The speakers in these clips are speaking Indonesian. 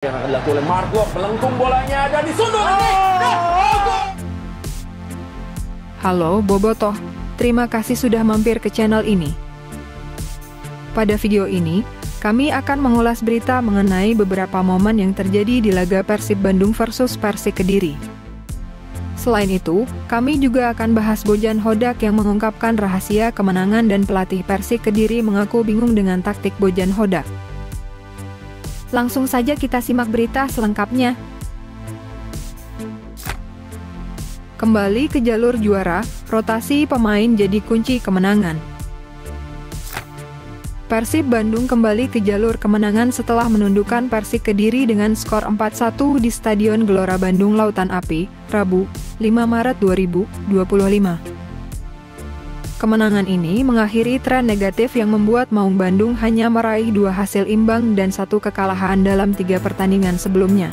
Yang akan dilakukan oleh Mark Klok, melengkung bolanya dan disundul ini. Halo Bobotoh, terima kasih sudah mampir ke channel ini. Pada video ini, kami akan mengulas berita mengenai beberapa momen yang terjadi di laga Persib Bandung versus Persik Kediri. Selain itu, kami juga akan bahas Bojan Hodak yang mengungkapkan rahasia kemenangan dan pelatih Persik Kediri mengaku bingung dengan taktik Bojan Hodak. Langsung saja kita simak berita selengkapnya. Kembali ke jalur juara, rotasi pemain jadi kunci kemenangan. Persib Bandung kembali ke jalur kemenangan setelah menundukkan Persik Kediri dengan skor 4-1 di Stadion Gelora Bandung Lautan Api, Rabu, 5 Maret 2025. Kemenangan ini mengakhiri tren negatif yang membuat Maung Bandung hanya meraih 2 hasil imbang dan 1 kekalahan dalam 3 pertandingan sebelumnya.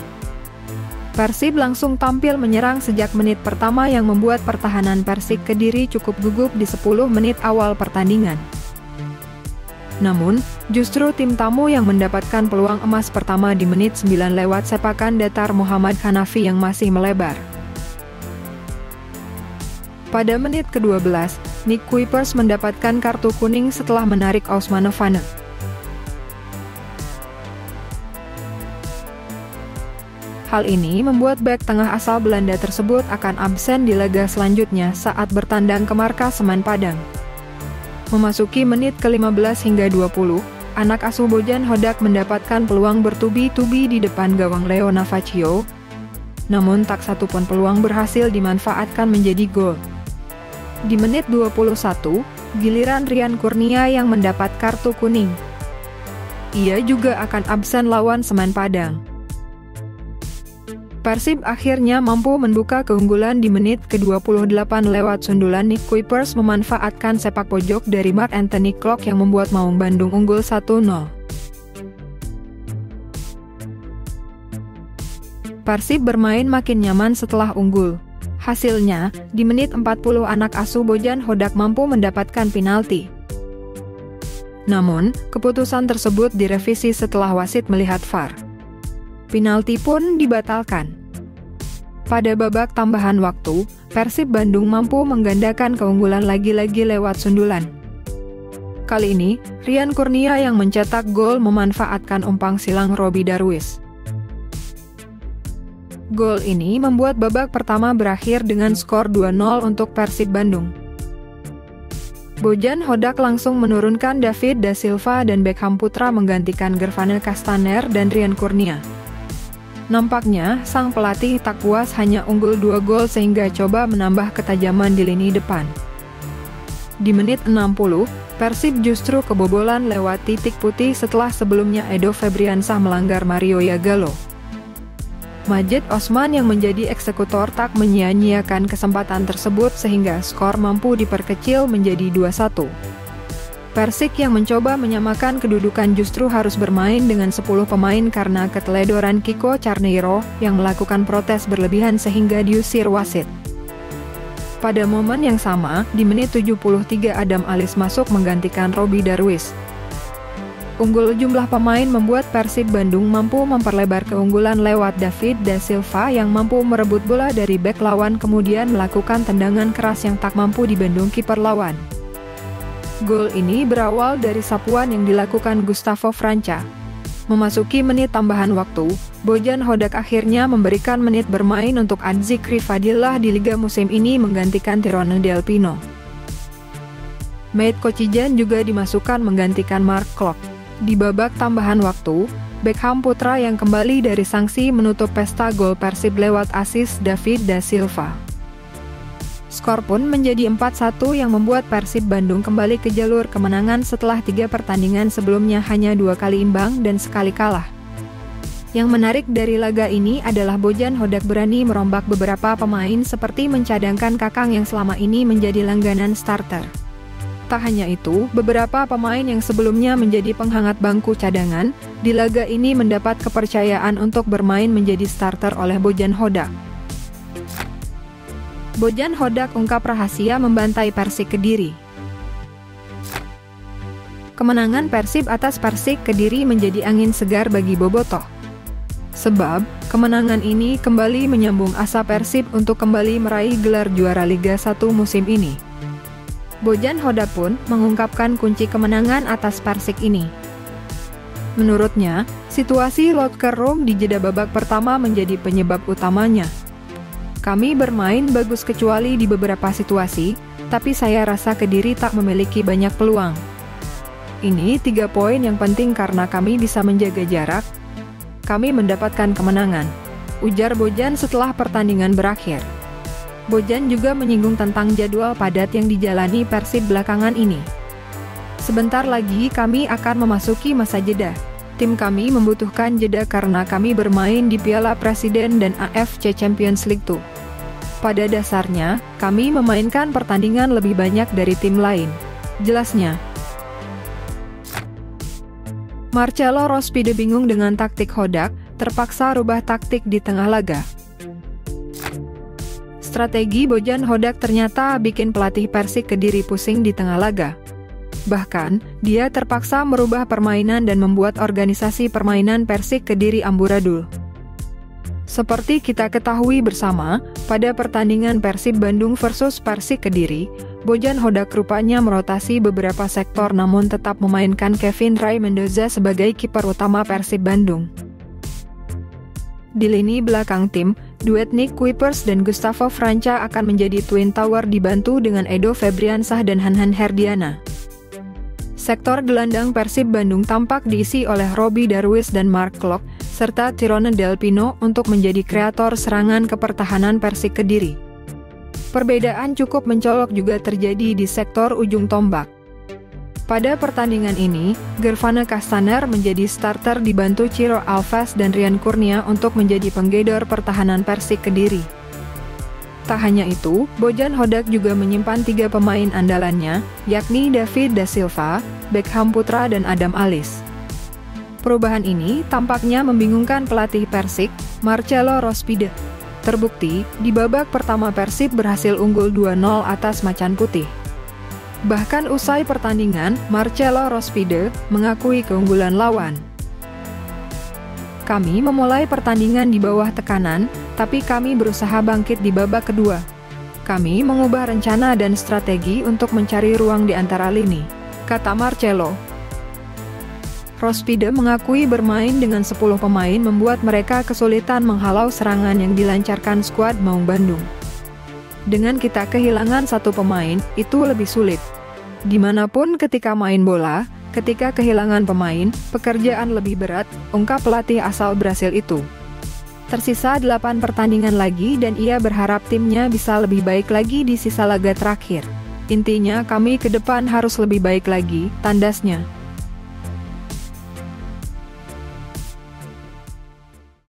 Persib langsung tampil menyerang sejak menit pertama yang membuat pertahanan Persik Kediri cukup gugup di 10 menit awal pertandingan. Namun, justru tim tamu yang mendapatkan peluang emas pertama di menit 9 lewat sepakan datar Muhammad Hanafi yang masih melebar. Pada menit ke-12, Nick Kuipers mendapatkan kartu kuning setelah menarik Ousmane Vane. Hal ini membuat bek tengah asal Belanda tersebut akan absen di laga selanjutnya saat bertandang ke Markas Semen Padang. Memasuki menit ke-15 hingga 20, anak asuh Bojan Hodak mendapatkan peluang bertubi-tubi di depan gawang Leo Navaccio, namun tak satu pun peluang berhasil dimanfaatkan menjadi gol. Di menit 21, giliran Rian Kurnia yang mendapat kartu kuning. Ia juga akan absen lawan Semen Padang. Persib akhirnya mampu membuka keunggulan di menit ke-28 lewat sundulan Nick Kuipers memanfaatkan sepak pojok dari Mark Anthony Klok yang membuat Maung Bandung unggul 1-0. Persib bermain makin nyaman setelah unggul. Hasilnya, di menit 40 anak asuh Bojan Hodak mampu mendapatkan penalti. Namun, keputusan tersebut direvisi setelah wasit melihat VAR. Penalti pun dibatalkan. Pada babak tambahan waktu, Persib Bandung mampu menggandakan keunggulan lagi-lagi lewat sundulan. Kali ini, Rian Kurnia yang mencetak gol memanfaatkan umpan silang Roby Darwis. Gol ini membuat babak pertama berakhir dengan skor 2-0 untuk Persib Bandung. Bojan Hodak langsung menurunkan David Da Silva dan Beckham Putra menggantikan Gervane Castaner dan Rian Kurnia. Nampaknya, sang pelatih tak puas hanya unggul 2 gol sehingga coba menambah ketajaman di lini depan. Di menit 60, Persib justru kebobolan lewat titik putih setelah sebelumnya Edo Febriansah melanggar Mario Yagalo. Majid Osman yang menjadi eksekutor tak menyia-nyiakan kesempatan tersebut sehingga skor mampu diperkecil menjadi 2-1. Persik yang mencoba menyamakan kedudukan justru harus bermain dengan 10 pemain karena keteledoran Kiko Carneiro yang melakukan protes berlebihan sehingga diusir wasit. Pada momen yang sama, di menit 73 Adam Alis masuk menggantikan Roby Darwis. Unggul jumlah pemain membuat Persib Bandung mampu memperlebar keunggulan lewat David Da Silva yang mampu merebut bola dari bek lawan kemudian melakukan tendangan keras yang tak mampu dibendung kiper lawan. Gol ini berawal dari sapuan yang dilakukan Gustavo Franca. Memasuki menit tambahan waktu, Bojan Hodak akhirnya memberikan menit bermain untuk Adzikri Fadillah di Liga musim ini menggantikan Tyrone Del Pino. Matt Kocijan juga dimasukkan menggantikan Mark Klok. Di babak tambahan waktu, Beckham Putra yang kembali dari sanksi menutup pesta gol Persib lewat asis David Da Silva. Skor pun menjadi 4-1 yang membuat Persib Bandung kembali ke jalur kemenangan setelah 3 pertandingan sebelumnya hanya 2 kali imbang dan sekali kalah. Yang menarik dari laga ini adalah Bojan Hodak berani merombak beberapa pemain seperti mencadangkan Kakang yang selama ini menjadi langganan starter. Tak hanya itu, beberapa pemain yang sebelumnya menjadi penghangat bangku cadangan, di laga ini mendapat kepercayaan untuk bermain menjadi starter oleh Bojan Hodak. Bojan Hodak ungkap rahasia membantai Persik Kediri. Kemenangan Persib atas Persik Kediri menjadi angin segar bagi Bobotoh. Sebab, kemenangan ini kembali menyambung asa Persib untuk kembali meraih gelar juara Liga 1 musim ini. Bojan Hodak pun mengungkapkan kunci kemenangan atas Persik ini. Menurutnya, situasi locker room di jeda babak pertama menjadi penyebab utamanya. Kami bermain bagus kecuali di beberapa situasi, tapi saya rasa Kediri tak memiliki banyak peluang. Ini 3 poin yang penting karena kami bisa menjaga jarak. Kami mendapatkan kemenangan, ujar Bojan setelah pertandingan berakhir. Bojan juga menyinggung tentang jadwal padat yang dijalani Persib belakangan ini. Sebentar lagi kami akan memasuki masa jeda. Tim kami membutuhkan jeda karena kami bermain di Piala Presiden dan AFC Champions League 2. Pada dasarnya, kami memainkan pertandingan lebih banyak dari tim lain, jelasnya. Marcelo Rospide bingung dengan taktik Hodak, terpaksa rubah taktik di tengah laga. Strategi Bojan Hodak ternyata bikin pelatih Persik Kediri pusing di tengah laga. Bahkan, dia terpaksa merubah permainan dan membuat organisasi permainan Persik Kediri amburadul. Seperti kita ketahui bersama, pada pertandingan Persib Bandung versus Persik Kediri, Bojan Hodak rupanya merotasi beberapa sektor namun tetap memainkan Kevin Ray Mendoza sebagai kiper utama Persib Bandung. Di lini belakang tim, duet Nick Kuipers dan Gustavo Franca akan menjadi Twin Tower dibantu dengan Edo Febriansah dan Hanhan Herdiana. Sektor gelandang Persib Bandung tampak diisi oleh Robbie Darwis dan Mark Klok, serta Tyrone Del Pino untuk menjadi kreator serangan ke pertahanan Persik Kediri. Perbedaan cukup mencolok juga terjadi di sektor ujung tombak. Pada pertandingan ini, Gervane Castaner menjadi starter dibantu Ciro Alves dan Rian Kurnia untuk menjadi penggedor pertahanan Persik Kediri. Tak hanya itu, Bojan Hodak juga menyimpan 3 pemain andalannya, yakni David Da Silva, Beckham Putra dan Adam Alis. Perubahan ini tampaknya membingungkan pelatih Persik, Marcelo Rospide. Terbukti, di babak pertama Persib berhasil unggul 2-0 atas Macan Putih. Bahkan usai pertandingan, Marcelo Rospide mengakui keunggulan lawan. Kami memulai pertandingan di bawah tekanan, tapi kami berusaha bangkit di babak kedua. Kami mengubah rencana dan strategi untuk mencari ruang di antara lini, kata Marcelo. Rospide mengakui bermain dengan 10 pemain membuat mereka kesulitan menghalau serangan yang dilancarkan skuad Maung Bandung. Dengan kita kehilangan 1 pemain, itu lebih sulit. Dimanapun ketika main bola, ketika kehilangan pemain, pekerjaan lebih berat, ungkap pelatih asal Brasil itu. Tersisa 8 pertandingan lagi dan ia berharap timnya bisa lebih baik lagi di sisa laga terakhir. Intinya kami ke depan harus lebih baik lagi, tandasnya.